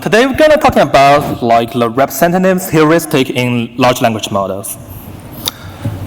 Today we're going to talk about the representativeness heuristic in large language models.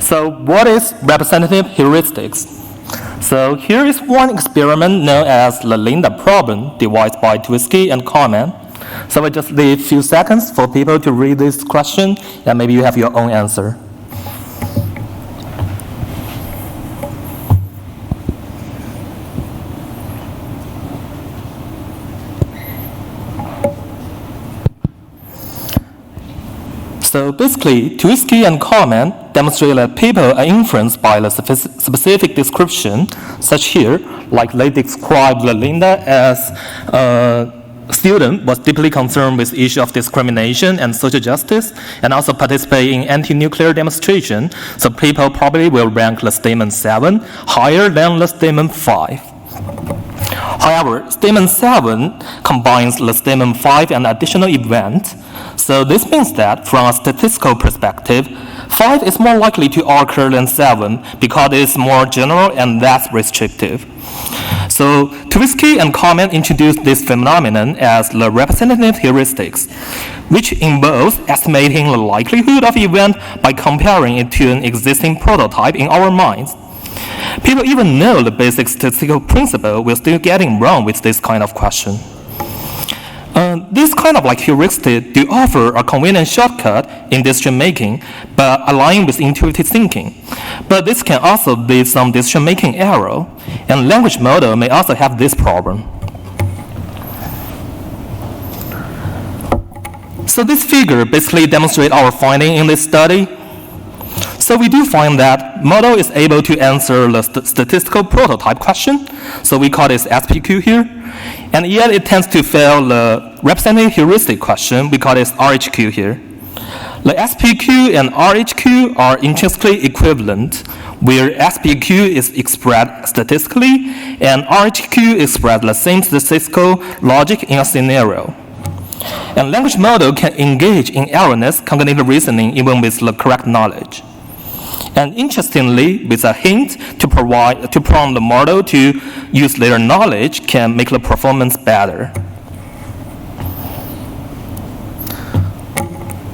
So what is representative heuristics? So here is one experiment known as the Linda problem devised by Tversky and COLM. So I just leave a few seconds for people to read this question and maybe you have your own answer. So basically, Tversky and COLM demonstrate that people are influenced by the specific description, such here, like they describe Linda as a student was deeply concerned with the issue of discrimination and social justice, and also participate in anti-nuclear demonstration. So people probably will rank the statement 7 higher than the statement 5. However, statement 7 combines the statement 5 and additional event. So this means that from a statistical perspective, 5 is more likely to occur than 7 because it is more general and less restrictive. So Tversky and COLM introduced this phenomenon as the representative heuristics, which involves estimating the likelihood of event by comparing it to an existing prototype in our minds. People even know the basic statistical principle, we're still getting wrong with this kind of question. This kind of heuristic do offer a convenient shortcut in decision making, but align with intuitive thinking. But this can also lead some decision making error, and language model may also have this problem. So this figure basically demonstrates our finding in this study. So we do find that model is able to answer the statistical prototype question. So we call this SPQ here. And yet it tends to fail the representative heuristic question. We call this RHQ here. The SPQ and RHQ are intrinsically equivalent, where SPQ is expressed statistically and RHQ expresses the same statistical logic in a scenario. And language model can engage in erroneous cognitive reasoning even with the correct knowledge. And interestingly, with a hint to prompt the model to use their knowledge can make the performance better.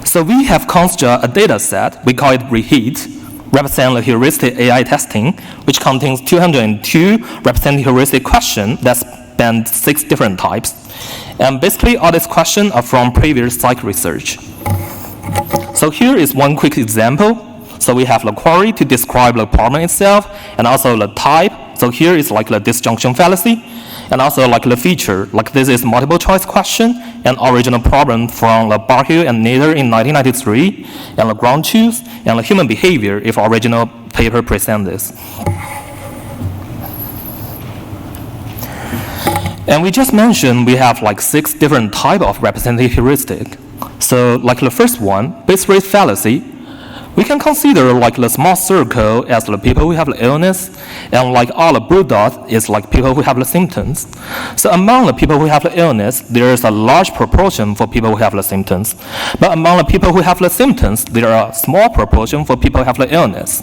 So we have constructed a data set, we call it ReHeAT, Representative Heuristic AI Testing, which contains 202 representative heuristic questions that span 6 different types. And basically all these questions are from previous psych research. So here is one quick example. So we have the query to describe the problem itself, and also the type. So here is the disjunction fallacy, and also the feature. This is multiple choice question, and original problem from the Barhill and Nader in 1993, and the ground truth, and the human behavior if original paper present this. And we just mentioned we have 6 different types of representative heuristic. So the first one, base rate fallacy. We can consider the small circle as the people who have the illness, and all the blue dots is people who have the symptoms. So among the people who have the illness, there is a large proportion for people who have the symptoms. But among the people who have the symptoms, there are a small proportion for people who have the illness.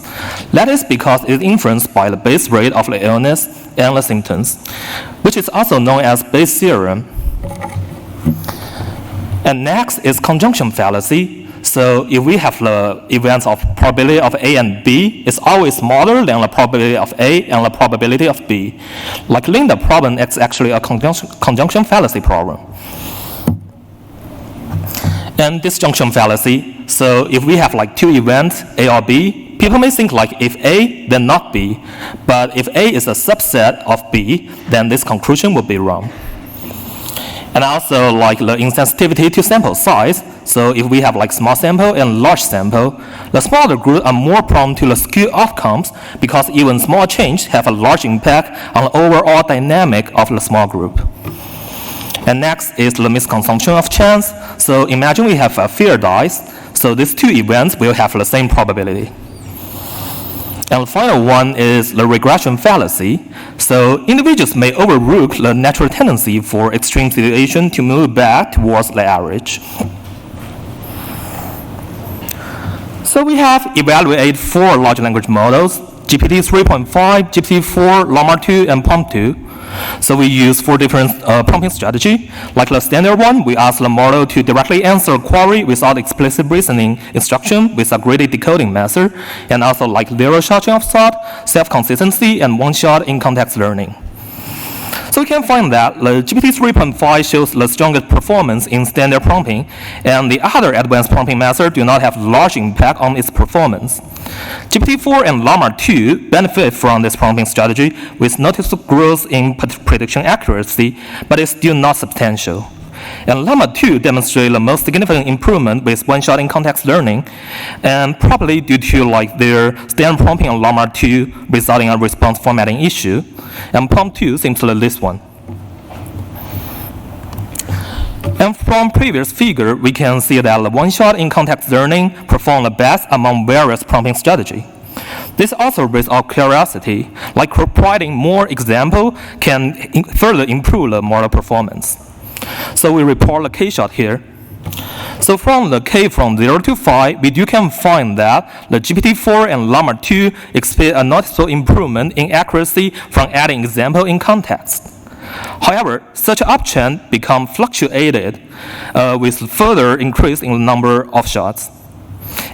That is because it is influenced by the base rate of the illness and the symptoms, which is also known as Bayes' theorem. And next is conjunction fallacy. So if we have the events of probability of A and B, it's always smaller than the probability of A and the probability of B. Linda problem is actually a conjunction fallacy problem. And disjunction fallacy, so if we have 2 events, A or B, people may think if A, then not B. But if A is a subset of B, then this conclusion would be wrong. And also the insensitivity to sample size. So if we have small sample and large sample, the smaller groups are more prone to the skewed outcomes because even small change have a large impact on the overall dynamic of the small group. And next is the misconsumption of chance. So imagine we have a fair dice. So these 2 events will have the same probability. And the final one is the regression fallacy. So individuals may overlook the natural tendency for extreme situation to move back towards the average. So we have evaluated 4 large language models, GPT 3.5, GPT-4, Llama 2, and PaLM 2. So we use 4 different prompting strategy. Like the standard one, we ask the model to directly answer a query without explicit reasoning instruction with a graded decoding method, and also like zero-shot chain of thought, self-consistency, and one-shot in-context learning. So we can find that the GPT 3.5 shows the strongest performance in standard prompting, and the other advanced prompting methods do not have large impact on its performance. GPT-4 and Llama 2 benefit from this prompting strategy with noticeable growth in prediction accuracy, but it's still not substantial. And Llama 2 demonstrated the most significant improvement with one-shot in-context learning, and probably due to like their standard prompting on Llama 2 resulting in a response formatting issue, and prompt 2 seems to the least one. And from previous figure, we can see that the one-shot in-context learning performed the best among various prompting strategy. This also raises our curiosity, like providing more example can further improve the model performance. So we report the K-shot here. So from the K from 0 to 5, we can find that the GPT-4 and Llama 2 experience a noticeable improvement in accuracy from adding example in context. However, such uptrend become fluctuated with further increase in the number of shots.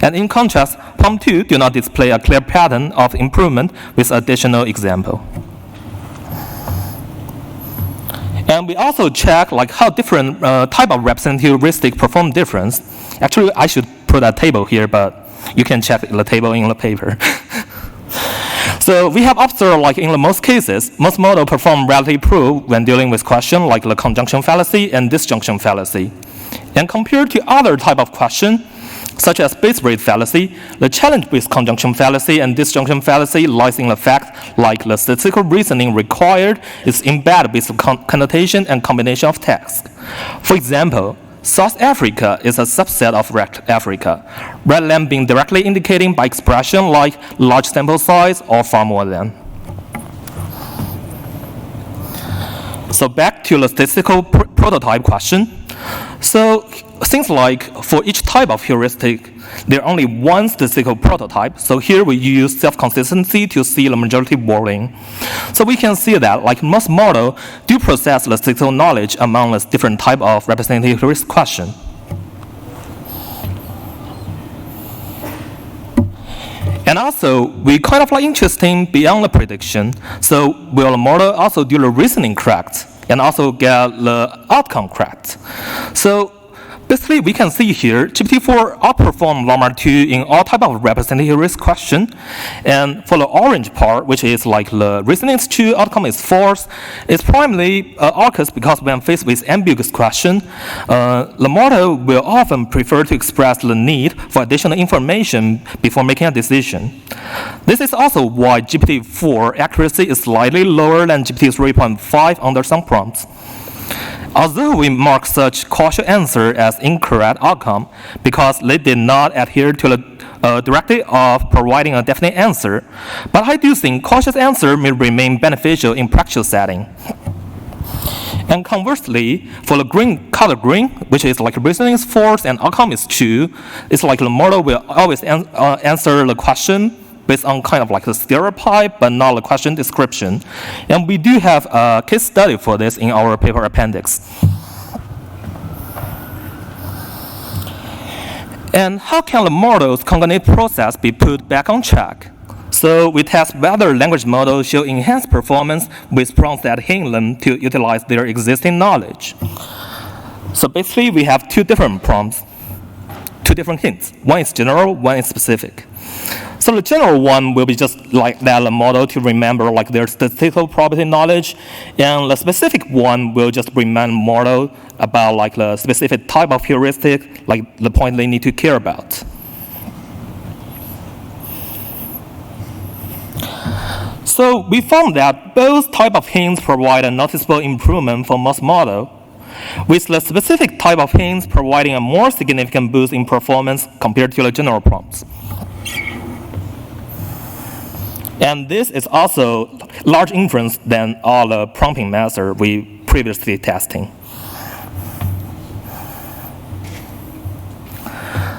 And in contrast, prompt 2 do not display a clear pattern of improvement with additional example. And we also check like how different type of representative heuristic perform difference. Actually, I should put a table here, but you can check the table in the paper. So we have observed like in the most cases, most models perform relatively poor when dealing with questions like the conjunction fallacy and disjunction fallacy. And compared to other type of question, such as base rate fallacy, the challenge with conjunction fallacy and disjunction fallacy lies in the fact like the statistical reasoning required is embedded with connotation and combination of text. For example, South Africa is a subset of Africa, rather than being directly indicating by expression like large sample size or far more than. So back to the statistical prototype question. So things like for each type of heuristic, there only one statistical prototype. So here we use self-consistency to see the majority wording. So we can see that like most models do process the statistical knowledge among the different type of representative heuristic question. And also, we kind of like interesting beyond the prediction. So will the model also do the reasoning correct and also get the outcome correct? So basically, we can see here, GPT-4 outperformed Llama 2 in all type of representative heuristic question. And for the orange part, which is like the reasoning is true, outcome is false, it's primarily occurs because when faced with ambiguous question, the model will often prefer to express the need for additional information before making a decision. This is also why GPT-4 accuracy is slightly lower than GPT 3.5 under some prompts. Although we mark such cautious answer as incorrect outcome because they did not adhere to the directive of providing a definite answer, but I do think cautious answer may remain beneficial in practical setting. And conversely, for the color green, which is like reasoning is false and outcome is true, it's like the model will always answer the question based on kind of like the stereotype, but not the question description. And we do have a case study for this in our paper appendix. And how can the model's cognitive process be put back on track? So we test whether language models show enhanced performance with prompts that hint them to utilize their existing knowledge. So basically, we have 2 different prompts, 2 different hints. One is general, one is specific. So the general one will be just like that the model to remember like their statistical property knowledge, and the specific one will just remind model about like the specific type of heuristic, like the point they need to care about. So we found that both type of hints provide a noticeable improvement for most models, with the specific type of hints providing a more significant boost in performance compared to the general prompts. And this is also large inference than all the prompting methods we previously testing.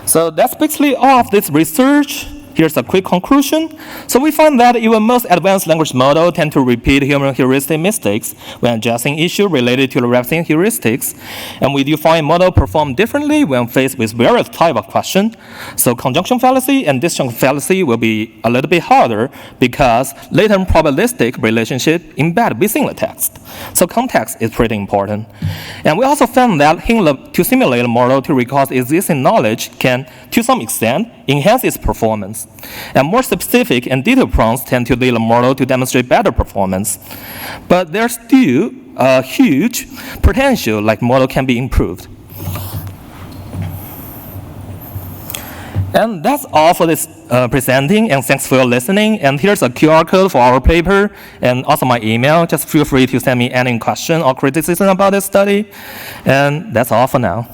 So that's basically all of this research. here's a quick conclusion. So we find that even most advanced language models tend to repeat human heuristic mistakes when addressing issues related to the representation heuristics. And we do find models perform differently when faced with various types of questions. So conjunction fallacy and disjunction fallacy will be a little bit harder because latent probabilistic relationship embedded within the text. So context is pretty important. And we also found that to simulate a model to record existing knowledge can, to some extent, enhance its performance. And more specific and detailed prompts tend to lead a model to demonstrate better performance. But there's still a huge potential, like model can be improved. And that's all for this presenting, and thanks for your listening. And here's a QR code for our paper, and also my email. Just feel free to send me any question or criticism about this study. And that's all for now.